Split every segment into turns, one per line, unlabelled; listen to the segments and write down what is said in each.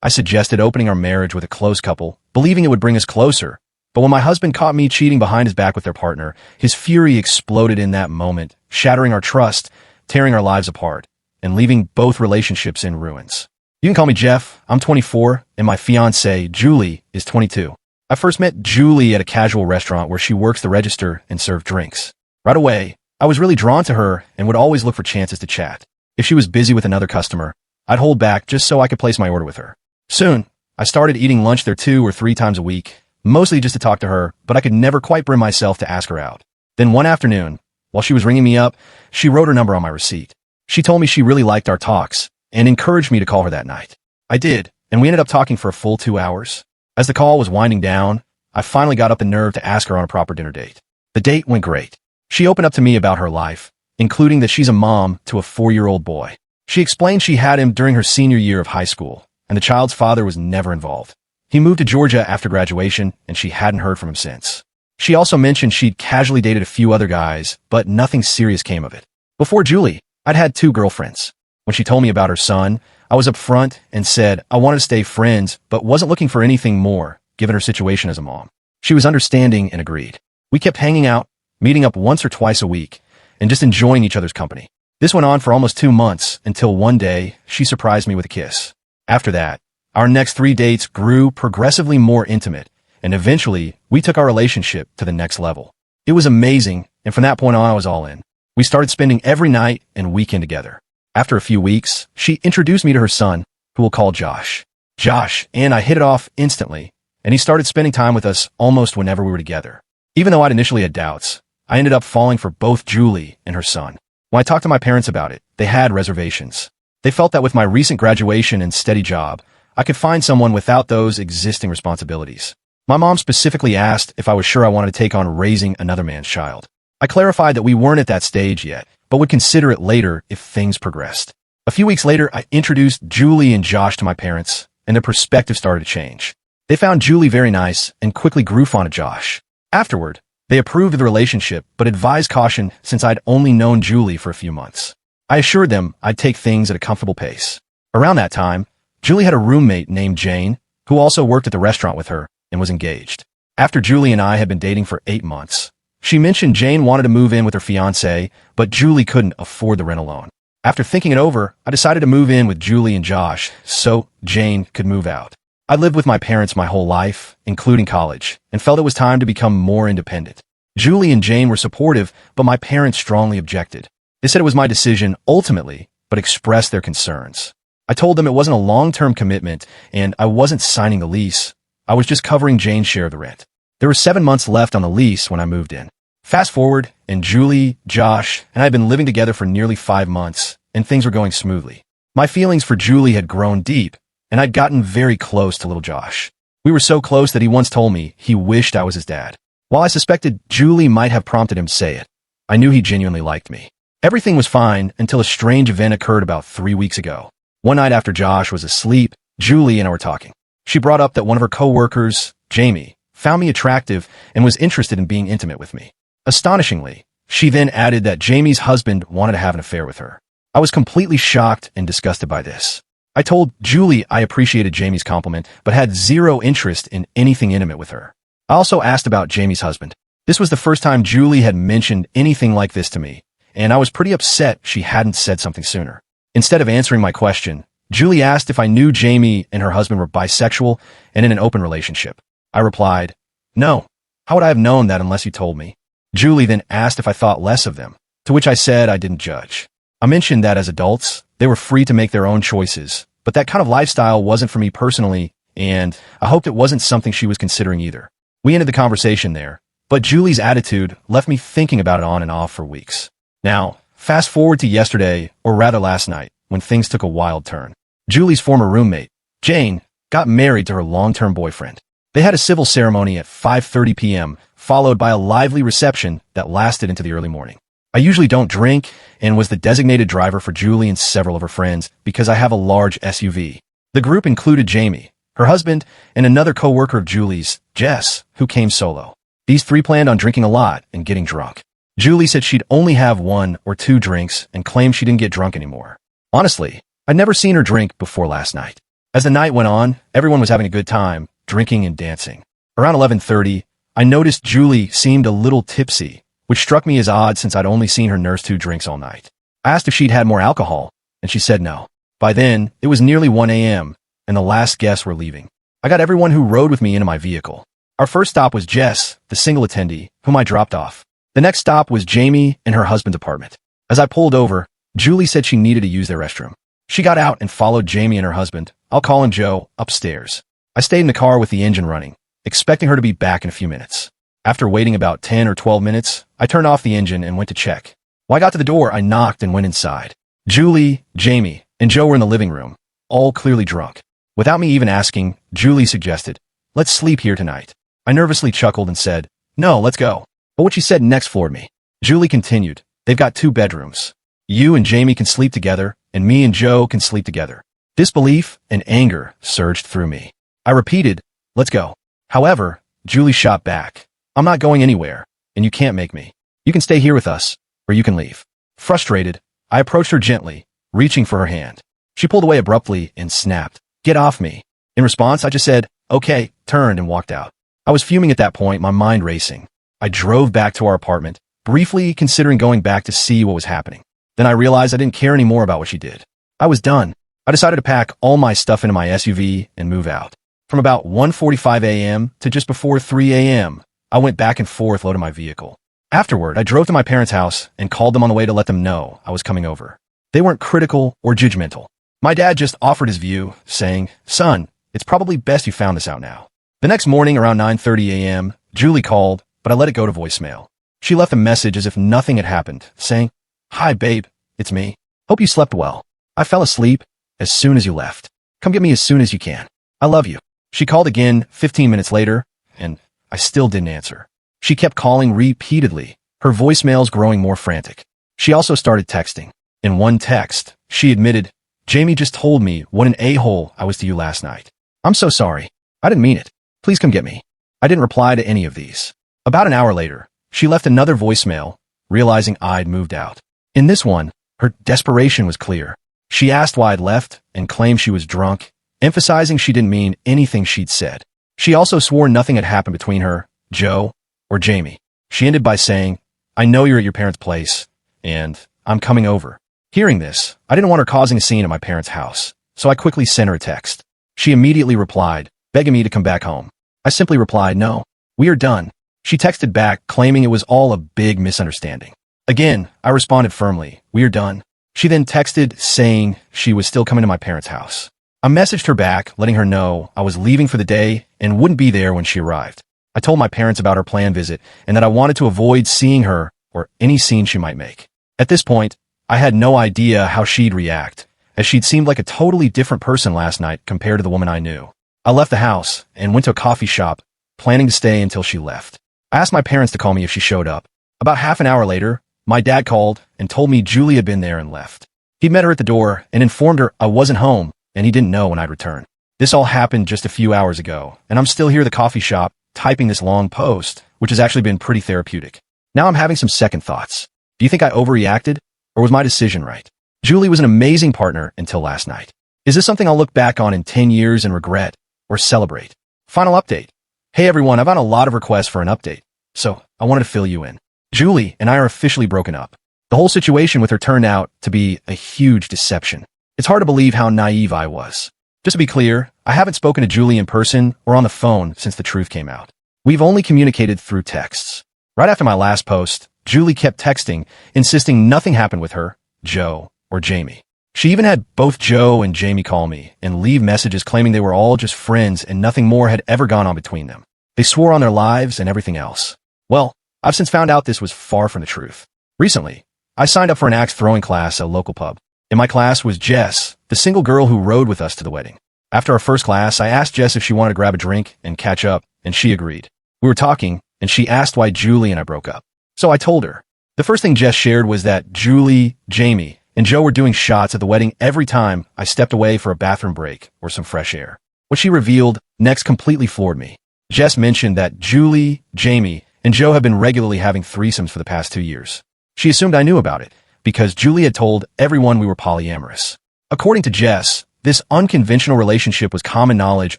I suggested opening our marriage with a close couple, believing it would bring us closer. But when my husband caught me cheating behind his back with their partner, his fury exploded in that moment, shattering our trust, tearing our lives apart, and leaving both relationships in ruins. You can call me Jeff. I'm 24, and my fiancée, Julie, is 22. I first met Julie at a casual restaurant where she works the register and served drinks. Right away, I was really drawn to her and would always look for chances to chat. If she was busy with another customer, I'd hold back just so I could place my order with her. Soon, I started eating lunch there 2 or 3 times a week, mostly just to talk to her, but I could never quite bring myself to ask her out. Then one afternoon, while she was ringing me up, she wrote her number on my receipt. She told me she really liked our talks and encouraged me to call her that night. I did, and we ended up talking for a full 2 hours. As the call was winding down, I finally got up the nerve to ask her on a proper dinner date. The date went great. She opened up to me about her life, including that she's a mom to a 4-year-old boy. She explained she had him during her senior year of high school, and the child's father was never involved. He moved to Georgia after graduation, and she hadn't heard from him since. She also mentioned she'd casually dated a few other guys, but nothing serious came of it. Before Julie, I'd had 2 girlfriends. When she told me about her son, I was upfront and said I wanted to stay friends, but wasn't looking for anything more, given her situation as a mom. She was understanding and agreed. We kept hanging out, meeting up once or twice a week, and just enjoying each other's company. This went on for almost 2 months until one day she surprised me with a kiss. After that, our next 3 dates grew progressively more intimate, and eventually we took our relationship to the next level. It was amazing, and from that point on I was all in. We started spending every night and weekend together. After a few weeks, she introduced me to her son, who we'll call Josh. Josh and I hit it off instantly, and he started spending time with us almost whenever we were together. Even though I'd initially had doubts, I ended up falling for both Julie and her son. When I talked to my parents about it, they had reservations. They felt that with my recent graduation and steady job, I could find someone without those existing responsibilities. My mom specifically asked if I was sure I wanted to take on raising another man's child. I clarified that we weren't at that stage yet, but would consider it later if things progressed. A few weeks later, I introduced Julie and Josh to my parents, and their perspective started to change. They found Julie very nice and quickly grew fond of Josh. Afterward, they approved of the relationship, but advised caution since I'd only known Julie for a few months. I assured them I'd take things at a comfortable pace. Around that time, Julie had a roommate named Jane, who also worked at the restaurant with her and was engaged. After Julie and I had been dating for 8 months, she mentioned Jane wanted to move in with her fiancé, but Julie couldn't afford the rent alone. After thinking it over, I decided to move in with Julie and Josh so Jane could move out. I lived with my parents my whole life, including college, and felt it was time to become more independent. Julie and Jane were supportive, but my parents strongly objected. They said it was my decision ultimately, but expressed their concerns. I told them it wasn't a long-term commitment, and I wasn't signing the lease. I was just covering Jane's share of the rent. There were 7 months left on the lease when I moved in. Fast forward, and Julie, Josh, and I had been living together for nearly 5 months, and things were going smoothly. My feelings for Julie had grown deep, and I'd gotten very close to little Josh. We were so close that he once told me he wished I was his dad. While I suspected Julie might have prompted him to say it, I knew he genuinely liked me. Everything was fine until a strange event occurred about 3 weeks ago. One night after Josh was asleep, Julie and I were talking. She brought up that one of her coworkers, Jamie, found me attractive and was interested in being intimate with me. Astonishingly, she then added that Jamie's husband wanted to have an affair with her. I was completely shocked and disgusted by this. I told Julie I appreciated Jamie's compliment, but had zero interest in anything intimate with her. I also asked about Jamie's husband. This was the first time Julie had mentioned anything like this to me, and I was pretty upset she hadn't said something sooner. Instead of answering my question, Julie asked if I knew Jamie and her husband were bisexual and in an open relationship. I replied, "No. How would I have known that unless you told me?" Julie then asked if I thought less of them, to which I said I didn't judge. I mentioned that as adults, they were free to make their own choices, but that kind of lifestyle wasn't for me personally, and I hoped it wasn't something she was considering either. We ended the conversation there, but Julie's attitude left me thinking about it on and off for weeks. Now, fast forward to yesterday, or rather last night, when things took a wild turn. Julie's former roommate, Jane, got married to her long-term boyfriend. They had a civil ceremony at 5:30 p.m., followed by a lively reception that lasted into the early morning. I usually don't drink and was the designated driver for Julie and several of her friends because I have a large SUV. The group included Jamie, her husband, and another co-worker of Julie's, Jess, who came solo. These 3 planned on drinking a lot and getting drunk. Julie said she'd only have 1 or 2 drinks and claimed she didn't get drunk anymore. Honestly, I'd never seen her drink before last night. As the night went on, everyone was having a good time, drinking and dancing. Around 11:30, I noticed Julie seemed a little tipsy, which struck me as odd since I'd only seen her nurse 2 drinks all night. I asked if she'd had more alcohol, and she said no. By then, it was nearly 1 a.m., and the last guests were leaving. I got everyone who rode with me into my vehicle. Our first stop was Jess, the single attendee, whom I dropped off. The next stop was Jamie and her husband's apartment. As I pulled over, Julie said she needed to use their restroom. She got out and followed Jamie and her husband, I'll call him Joe, upstairs. I stayed in the car with the engine running, expecting her to be back in a few minutes. After waiting about 10 or 12 minutes, I turned off the engine and went to check. When I got to the door, I knocked and went inside. Julie, Jamie, and Joe were in the living room, all clearly drunk. Without me even asking, Julie suggested, "Let's sleep here tonight." I nervously chuckled and said, "No, let's go." But what she said next floored me. Julie continued, "They've got 2 bedrooms. You and Jamie can sleep together, and me and Joe can sleep together." Disbelief and anger surged through me. I repeated, "Let's go." However, Julie shot back, "I'm not going anywhere, and you can't make me. You can stay here with us, or you can leave." Frustrated, I approached her gently, reaching for her hand. She pulled away abruptly and snapped, "Get off me." In response, I just said, "Okay," turned and walked out. I was fuming at that point, my mind racing. I drove back to our apartment, briefly considering going back to see what was happening. Then I realized I didn't care anymore about what she did. I was done. I decided to pack all my stuff into my SUV and move out. From about 1:45 a.m. to just before 3 a.m., I went back and forth loading my vehicle. Afterward, I drove to my parents' house and called them on the way to let them know I was coming over. They weren't critical or judgmental. My dad just offered his view, saying, "Son, it's probably best you found this out now." The next morning around 9:30 a.m., Julie called, but I let it go to voicemail. She left a message as if nothing had happened, saying, "Hi, babe, it's me. Hope you slept well. I fell asleep as soon as you left. Come get me as soon as you can. I love you." She called again 15 minutes later, and I still didn't answer. She kept calling repeatedly, her voicemails growing more frantic. She also started texting. In one text, she admitted, "Jamie just told me what an a-hole I was to you last night. I'm so sorry. I didn't mean it. Please come get me." I didn't reply to any of these. About an hour later, she left another voicemail, realizing I'd moved out. In this one, her desperation was clear. She asked why I'd left and claimed she was drunk, emphasizing she didn't mean anything she'd said. She also swore nothing had happened between her, Joe, or Jamie. She ended by saying, "I know you're at your parents' place, and I'm coming over." Hearing this, I didn't want her causing a scene at my parents' house, so I quickly sent her a text. She immediately replied, begging me to come back home. I simply replied, "No, we are done." She texted back, claiming it was all a big misunderstanding. Again, I responded firmly, "We are done." She then texted, saying she was still coming to my parents' house. I messaged her back, letting her know I was leaving for the day and wouldn't be there when she arrived. I told my parents about her planned visit and that I wanted to avoid seeing her or any scene she might make. At this point, I had no idea how she'd react, as she'd seemed like a totally different person last night compared to the woman I knew. I left the house and went to a coffee shop, planning to stay until she left. I asked my parents to call me if she showed up. About half an hour later, my dad called and told me Julie had been there and left. He'd met her at the door and informed her I wasn't home and he didn't know when I'd return. This all happened just a few hours ago, and I'm still here at the coffee shop typing this long post, which has actually been pretty therapeutic. Now I'm having some second thoughts. Do you think I overreacted, or was my decision right? Julie was an amazing partner until last night. Is this something I'll look back on in 10 years and regret, or celebrate? Final update. Hey everyone, I've had a lot of requests for an update, so I wanted to fill you in. Julie and I are officially broken up. The whole situation with her turned out to be a huge deception. It's hard to believe how naive I was. Just to be clear, I haven't spoken to Julie in person or on the phone since the truth came out. We've only communicated through texts. Right after my last post, Julie kept texting, insisting nothing happened with her, Joe, or Jamie. She even had both Joe and Jamie call me and leave messages claiming they were all just friends and nothing more had ever gone on between them. They swore on their lives and everything else. Well, I've since found out this was far from the truth. Recently, I signed up for an axe throwing class at a local pub. In my class was Jess, the single girl who rode with us to the wedding. After our first class, I asked Jess if she wanted to grab a drink and catch up, and she agreed. We were talking, and she asked why Julie and I broke up. So I told her. The first thing Jess shared was that Julie, Jamie, and Joe were doing shots at the wedding every time I stepped away for a bathroom break or some fresh air. What she revealed next completely floored me. Jess mentioned that Julie, Jamie, and Joe have been regularly having threesomes for the past 2 years. She assumed I knew about it, because Julie had told everyone we were polyamorous. According to Jess, This unconventional relationship was common knowledge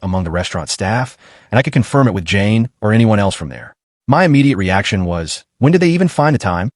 among the restaurant staff, and I could confirm it with Jane or anyone else from there. My immediate reaction was, when did they even find the time?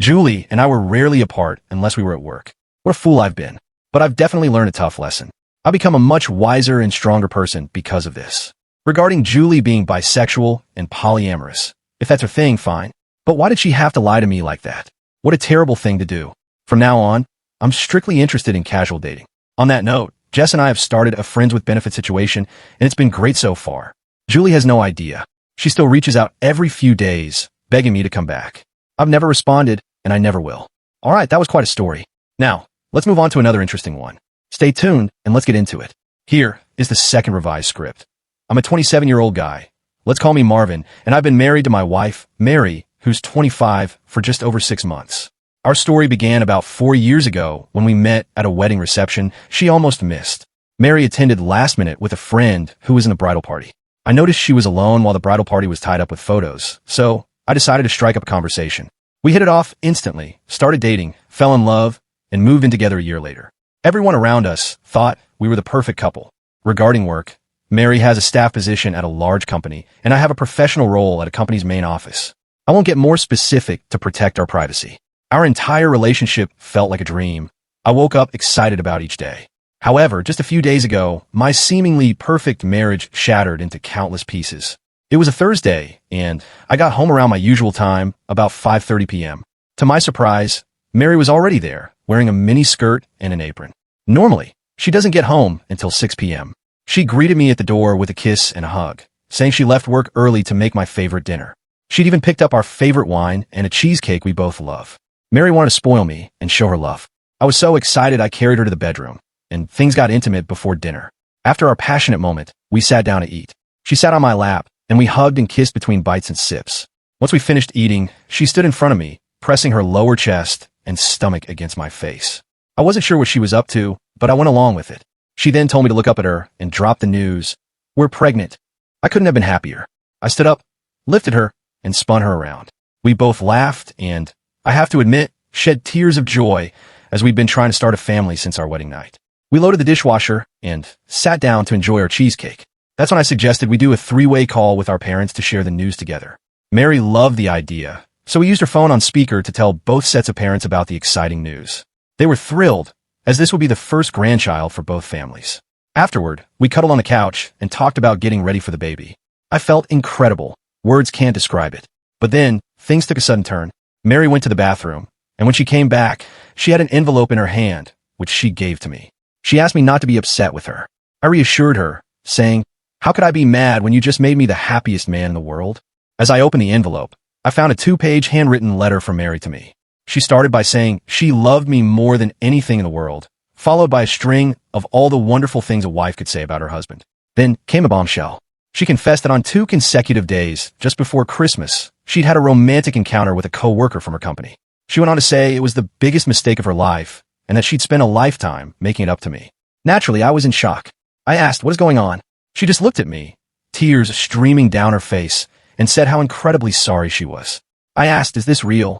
Julie and I were rarely apart unless we were at work. What a fool I've been. But I've definitely learned a tough lesson. I've become a much wiser and stronger person because of this. Regarding Julie being bisexual and polyamorous, if that's her thing, fine. But why did she have to lie to me like that? What a terrible thing to do. From now on, I'm strictly interested in casual dating. On that note, Jess and I have started a friends with benefits situation, and it's been great so far. Julie has no idea. She still reaches out every few days, begging me to come back. I've never responded, and I never will. All right, that was quite a story. Now, let's move on to another interesting one. Stay tuned, and let's get into it. Here is the second revised script. I'm a 27-year-old guy. Let's call me Marvin, and I've been married to my wife, Mary, who's 25, for just over 6 months. Our story began about 4 years ago when we met at a wedding reception she almost missed. Mary attended last minute with a friend who was in the bridal party. I noticed she was alone while the bridal party was tied up with photos, so I decided to strike up a conversation. We hit it off instantly, started dating, fell in love, and moved in together a year later. Everyone around us thought we were the perfect couple. Regarding work, Mary has a staff position at a large company, and I have a professional role at a company's main office. I won't get more specific to protect our privacy. Our entire relationship felt like a dream. I woke up excited about each day. However, just a few days ago, my seemingly perfect marriage shattered into countless pieces. It was a Thursday, and I got home around my usual time, about 5:30 p.m. To my surprise, Mary was already there, wearing a mini skirt and an apron. Normally, she doesn't get home until 6 p.m. She greeted me at the door with a kiss and a hug, saying she left work early to make my favorite dinner. She'd even picked up our favorite wine and a cheesecake we both love. Mary wanted to spoil me and show her love. I was so excited I carried her to the bedroom, and things got intimate before dinner. After our passionate moment, we sat down to eat. She sat on my lap, and we hugged and kissed between bites and sips. Once we finished eating, she stood in front of me, pressing her lower chest and stomach against my face. I wasn't sure what she was up to, but I went along with it. She then told me to look up at her and drop the news. We're pregnant. I couldn't have been happier. I stood up, lifted her, and spun her around. We both laughed and, I have to admit, shed tears of joy as we'd been trying to start a family since our wedding night. We loaded the dishwasher and sat down to enjoy our cheesecake. That's when I suggested we do a three-way call with our parents to share the news together. Mary loved the idea, so we used her phone on speaker to tell both sets of parents about the exciting news. They were thrilled, as this would be the first grandchild for both families. Afterward, we cuddled on the couch and talked about getting ready for the baby. I felt incredible. Words can't describe it. But then, things took a sudden turn. Mary went to the bathroom, and when she came back, she had an envelope in her hand, which she gave to me. She asked me not to be upset with her. I reassured her, saying, "How could I be mad when you just made me the happiest man in the world?" As I opened the envelope, I found a 2-page handwritten letter from Mary to me. She started by saying she loved me more than anything in the world, followed by a string of all the wonderful things a wife could say about her husband. Then came a bombshell. She confessed that on 2 consecutive days, just before Christmas, she'd had a romantic encounter with a co-worker from her company. She went on to say it was the biggest mistake of her life, and that she'd spent a lifetime making it up to me. Naturally, I was in shock. I asked, "What is going on?" She just looked at me, tears streaming down her face, and said how incredibly sorry she was. I asked, "Is this real?"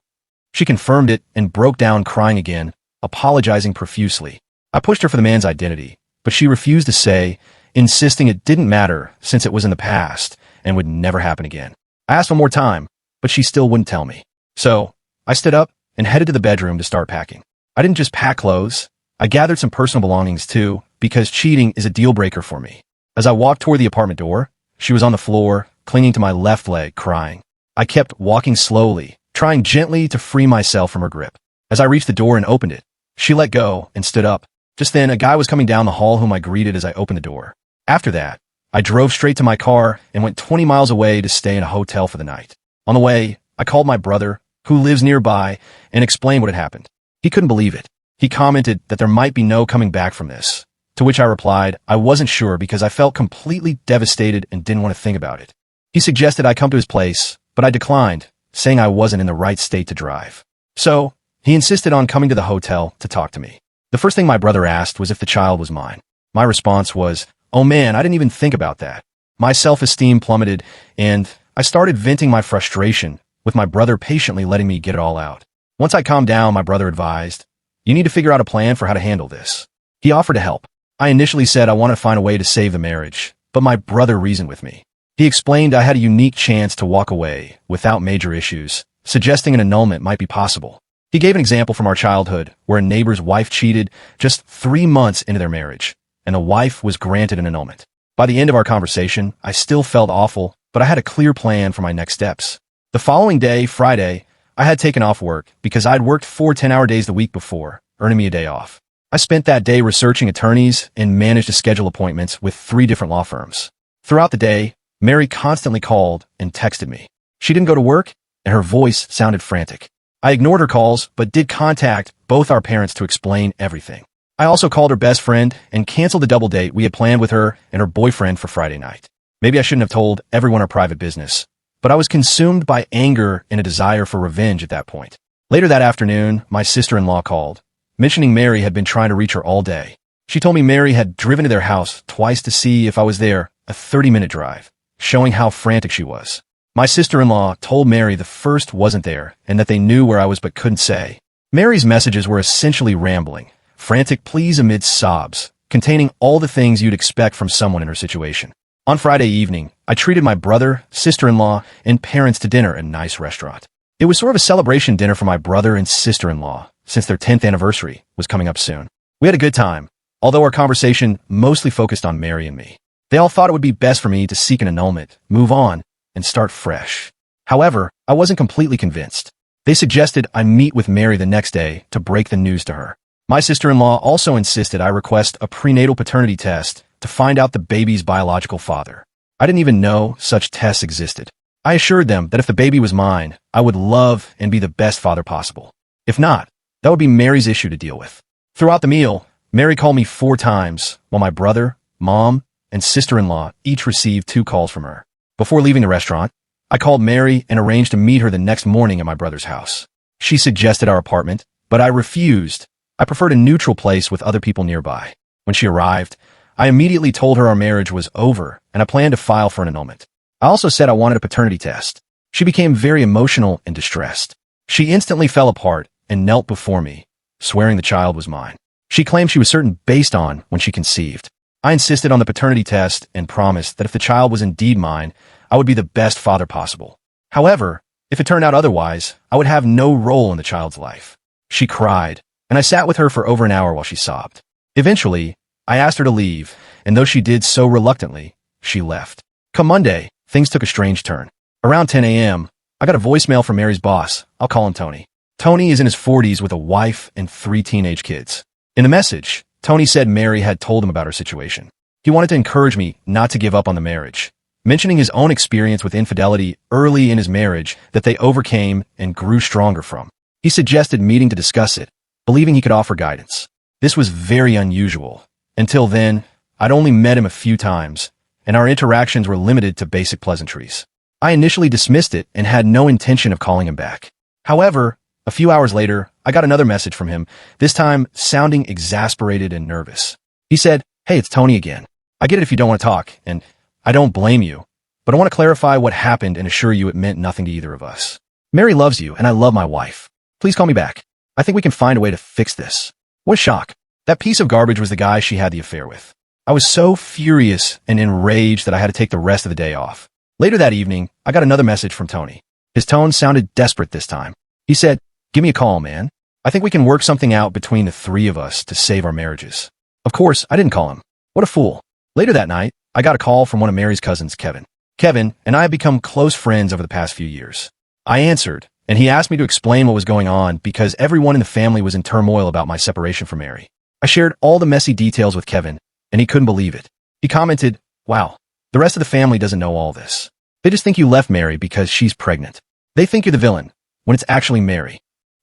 She confirmed it and broke down crying again, apologizing profusely. I pushed her for the man's identity, but she refused to say, insisting it didn't matter since it was in the past and would never happen again. I asked one more time, but she still wouldn't tell me. So, I stood up and headed to the bedroom to start packing. I didn't just pack clothes. I gathered some personal belongings too, because cheating is a deal breaker for me. As I walked toward the apartment door, she was on the floor, clinging to my left leg, crying. I kept walking slowly, trying gently to free myself from her grip. As I reached the door and opened it, she let go and stood up. Just then, a guy was coming down the hall whom I greeted as I opened the door. After that, I drove straight to my car and went 20 miles away to stay in a hotel for the night. On the way, I called my brother, who lives nearby, and explained what had happened. He couldn't believe it. He commented that there might be no coming back from this, to which I replied I wasn't sure because I felt completely devastated and didn't want to think about it. He suggested I come to his place, but I declined, saying I wasn't in the right state to drive. So, he insisted on coming to the hotel to talk to me. The first thing my brother asked was if the child was mine. My response was, "Oh man, I didn't even think about that." My self-esteem plummeted, and I started venting my frustration, with my brother patiently letting me get it all out. Once I calmed down, my brother advised, "You need to figure out a plan for how to handle this." He offered to help. I initially said I wanted to find a way to save the marriage, but my brother reasoned with me. He explained I had a unique chance to walk away without major issues, suggesting an annulment might be possible. He gave an example from our childhood where a neighbor's wife cheated just 3 months into their marriage, and the wife was granted an annulment. By the end of our conversation, I still felt awful, but I had a clear plan for my next steps. The following day, Friday, I had taken off work because I'd worked 4 10-hour days the week before, earning me a day off. I spent that day researching attorneys and managed to schedule appointments with 3 different law firms. Throughout the day, Mary constantly called and texted me. She didn't go to work, and her voice sounded frantic. I ignored her calls, but did contact both our parents to explain everything. I also called her best friend and canceled the double date we had planned with her and her boyfriend for Friday night. Maybe I shouldn't have told everyone our private business, but I was consumed by anger and a desire for revenge at that point. Later that afternoon, my sister-in-law called, mentioning Mary had been trying to reach her all day. She told me Mary had driven to their house twice to see if I was there, a 30-minute drive, showing how frantic she was. My sister-in-law told Mary the first wasn't there and that they knew where I was but couldn't say. Mary's messages were essentially rambling, frantic pleas amid sobs, containing all the things you'd expect from someone in her situation. On Friday evening, I treated my brother, sister-in-law, and parents to dinner at a nice restaurant. It was sort of a celebration dinner for my brother and sister-in-law, since their 10th anniversary was coming up soon. We had a good time, although our conversation mostly focused on Mary and me. They all thought it would be best for me to seek an annulment, move on, and start fresh. However, I wasn't completely convinced. They suggested I meet with Mary the next day to break the news to her. My sister-in-law also insisted I request a prenatal paternity test to find out the baby's biological father. I didn't even know such tests existed. I assured them that if the baby was mine, I would love and be the best father possible. If not, that would be Mary's issue to deal with. Throughout the meal, Mary called me 4 times, while my brother, mom, and sister-in-law each received 2 calls from her. Before leaving the restaurant, I called Mary and arranged to meet her the next morning at my brother's house. She suggested our apartment, but I refused. I preferred a neutral place with other people nearby. When she arrived, I immediately told her our marriage was over and I planned to file for an annulment. I also said I wanted a paternity test. She became very emotional and distressed. She instantly fell apart and knelt before me, swearing the child was mine. She claimed she was certain based on when she conceived. I insisted on the paternity test and promised that if the child was indeed mine, I would be the best father possible. However, if it turned out otherwise, I would have no role in the child's life. She cried, and I sat with her for over an hour while she sobbed. Eventually, I asked her to leave, and though she did so reluctantly, she left. Come Monday, things took a strange turn. Around 10 a.m., I got a voicemail from Mary's boss. I'll call him Tony. Tony is in his 40s with a wife and 3 teenage kids. In the message, Tony said Mary had told him about her situation. He wanted to encourage me not to give up on the marriage, mentioning his own experience with infidelity early in his marriage that they overcame and grew stronger from. He suggested meeting to discuss it, believing he could offer guidance. This was very unusual. Until then, I'd only met him a few times, and our interactions were limited to basic pleasantries. I initially dismissed it and had no intention of calling him back. However, a few hours later, I got another message from him, this time sounding exasperated and nervous. He said, "Hey, it's Tony again. I get it if you don't want to talk, and I don't blame you, but I want to clarify what happened and assure you it meant nothing to either of us. Mary loves you, and I love my wife. Please call me back. I think we can find a way to fix this." What a shock. That piece of garbage was the guy she had the affair with. I was so furious and enraged that I had to take the rest of the day off. Later that evening, I got another message from Tony. His tone sounded desperate this time. He said, "Give me a call, man. I think we can work something out between the 3 of us to save our marriages." Of course, I didn't call him. What a fool. Later that night, I got a call from one of Mary's cousins, Kevin. Kevin and I have become close friends over the past few years. I answered, and he asked me to explain what was going on because everyone in the family was in turmoil about my separation from Mary. I shared all the messy details with Kevin, and he couldn't believe it. He commented, "Wow, the rest of the family doesn't know all this. They just think you left Mary because she's pregnant. They think you're the villain, when it's actually Mary."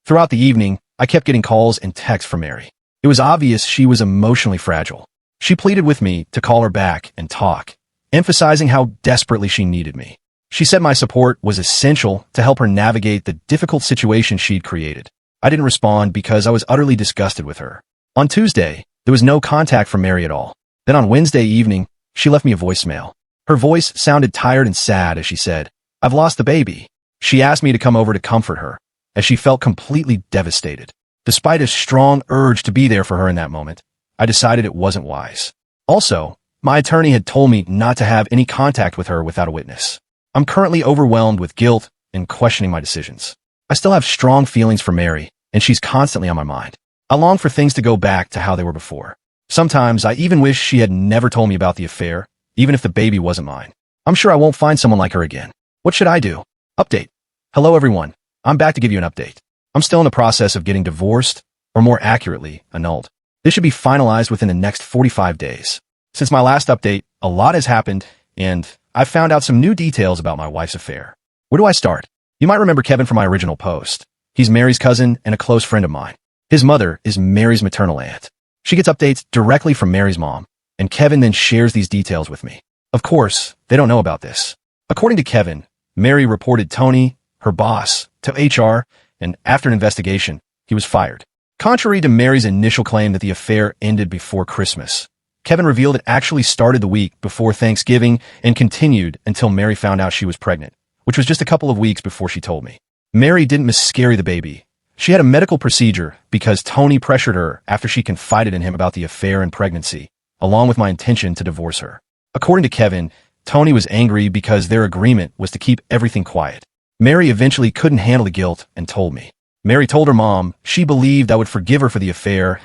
Throughout the evening, I kept getting calls and texts from Mary. It was obvious she was emotionally fragile. She pleaded with me to call her back and talk, emphasizing how desperately she needed me. She said my support was essential to help her navigate the difficult situation she'd created. I didn't respond because I was utterly disgusted with her. On Tuesday, there was no contact from Mary at all. Then on Wednesday evening, she left me a voicemail. Her voice sounded tired and sad as she said, "I've lost the baby." She asked me to come over to comfort her, as she felt completely devastated. Despite a strong urge to be there for her in that moment, I decided it wasn't wise. Also, my attorney had told me not to have any contact with her without a witness. I'm currently overwhelmed with guilt and questioning my decisions. I still have strong feelings for Mary, and she's constantly on my mind. I long for things to go back to how they were before. Sometimes I even wish she had never told me about the affair, even if the baby wasn't mine. I'm sure I won't find someone like her again. What should I do? Update. Hello everyone. I'm back to give you an update. I'm still in the process of getting divorced, or more accurately, annulled. This should be finalized within the next 45 days. Since my last update, a lot has happened, and I've found out some new details about my wife's affair. Where do I start? You might remember Kevin from my original post. He's Mary's cousin and a close friend of mine. His mother is Mary's maternal aunt. She gets updates directly from Mary's mom, and Kevin then shares these details with me. Of course, they don't know about this. According to Kevin, Mary reported Tony, her boss, to HR, and after an investigation, he was fired. Contrary to Mary's initial claim that the affair ended before Christmas, Kevin revealed it actually started the week before Thanksgiving and continued until Mary found out she was pregnant, which was just a couple of weeks before she told me. Mary didn't miscarry the baby. She had a medical procedure because Tony pressured her after she confided in him about the affair and pregnancy, along with my intention to divorce her. According to Kevin, Tony was angry because their agreement was to keep everything quiet. Mary eventually couldn't handle the guilt and told me. Mary told her mom she believed I would forgive her for the affair,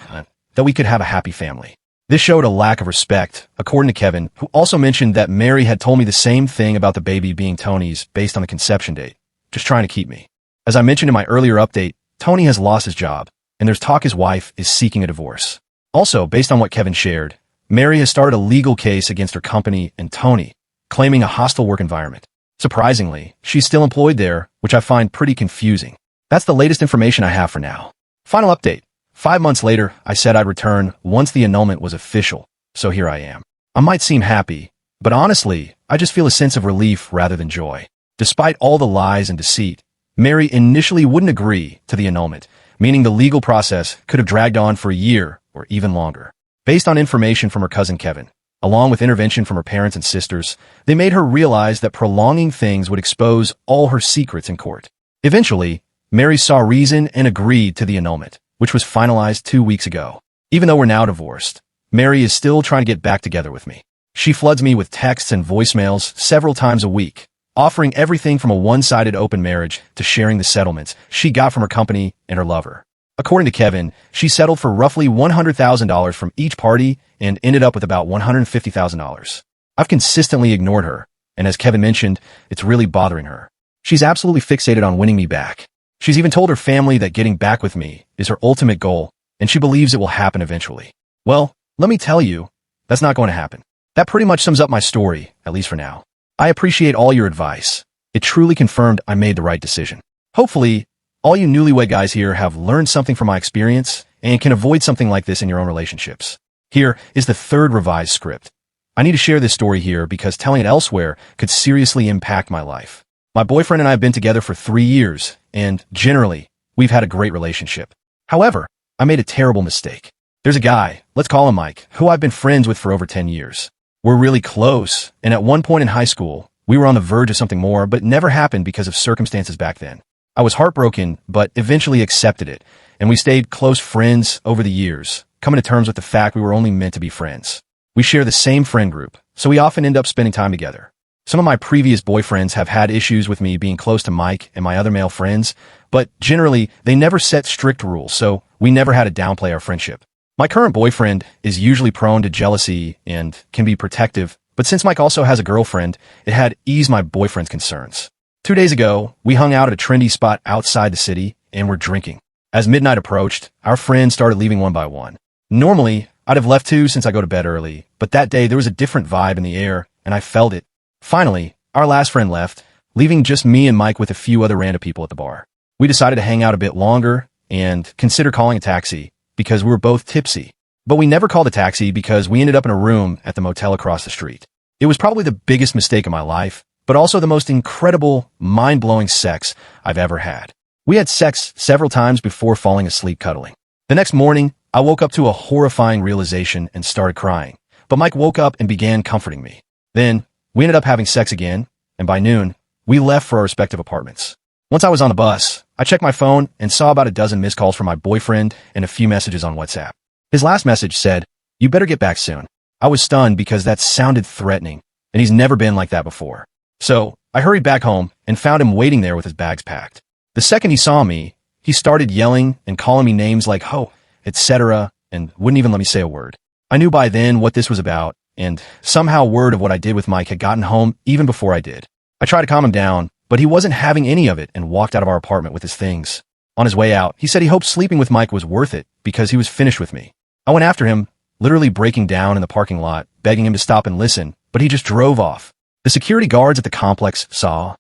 that we could have a happy family. This showed a lack of respect, according to Kevin, who also mentioned that Mary had told me the same thing about the baby being Tony's based on the conception date, just trying to keep me. As I mentioned in my earlier update, Tony has lost his job, and there's talk his wife is seeking a divorce. Also, based on what Kevin shared, Mary has started a legal case against her company and Tony, claiming a hostile work environment. Surprisingly, she's still employed there, which I find pretty confusing. That's the latest information I have for now. Final update. 5 months later, I said I'd return once the annulment was official, so here I am. I might seem happy, but honestly, I just feel a sense of relief rather than joy. Despite all the lies and deceit, Mary initially wouldn't agree to the annulment, meaning the legal process could have dragged on for a year or even longer. Based on information from her cousin Kevin, along with intervention from her parents and sisters, they made her realize that prolonging things would expose all her secrets in court. Eventually, Mary saw reason and agreed to the annulment, which was finalized 2 weeks ago. Even though we're now divorced, Mary is still trying to get back together with me. She floods me with texts and voicemails several times a week, offering everything from a one-sided open marriage to sharing the settlements she got from her company and her lover. According to Kevin, she settled for roughly $100,000 from each party and ended up with about $150,000. I've consistently ignored her, and as Kevin mentioned, it's really bothering her. She's absolutely fixated on winning me back. She's even told her family that getting back with me is her ultimate goal, and she believes it will happen eventually. Well, let me tell you, that's not going to happen. That pretty much sums up my story, at least for now. I appreciate all your advice. It truly confirmed I made the right decision. Hopefully, all you newlywed guys here have learned something from my experience and can avoid something like this in your own relationships. Here is the third revised script. I need to share this story here because telling it elsewhere could seriously impact my life. My boyfriend and I have been together for 3 years, and generally, we've had a great relationship. However, I made a terrible mistake. There's a guy, let's call him Mike, who I've been friends with for over 10 years. We're really close, and at one point in high school, we were on the verge of something more, but it never happened because of circumstances back then. I was heartbroken, but eventually accepted it, and we stayed close friends over the years, coming to terms with the fact we were only meant to be friends. We share the same friend group, so we often end up spending time together. Some of my previous boyfriends have had issues with me being close to Mike and my other male friends, but generally, they never set strict rules, so we never had to downplay our friendship. My current boyfriend is usually prone to jealousy and can be protective, but since Mike also has a girlfriend, it had eased my boyfriend's concerns. 2 days ago, we hung out at a trendy spot outside the city and were drinking. As midnight approached, our friends started leaving one by one. Normally, I'd have left too since I go to bed early, but that day there was a different vibe in the air, and I felt it. Finally, our last friend left, leaving just me and Mike with a few other random people at the bar. We decided to hang out a bit longer and consider calling a taxi because we were both tipsy. But we never called a taxi because we ended up in a room at the motel across the street. It was probably the biggest mistake of my life, but also the most incredible, mind-blowing sex I've ever had. We had sex several times before falling asleep cuddling. The next morning, I woke up to a horrifying realization and started crying, but Mike woke up and began comforting me. Then, we ended up having sex again, and by noon, we left for our respective apartments. Once I was on the bus, I checked my phone and saw about a dozen missed calls from my boyfriend and a few messages on WhatsApp. His last message said, You better get back soon. I was stunned because that sounded threatening, and he's never been like that before. So, I hurried back home and found him waiting there with his bags packed. The second he saw me, he started yelling and calling me names like ho, etc., and wouldn't even let me say a word. I knew by then what this was about, and somehow word of what I did with Mike had gotten home even before I did. I tried to calm him down, but he wasn't having any of it and walked out of our apartment with his things. On his way out, he said he hoped sleeping with Mike was worth it because he was finished with me. I went after him, literally breaking down in the parking lot, begging him to stop and listen, but he just drove off. The security guards at the complex saw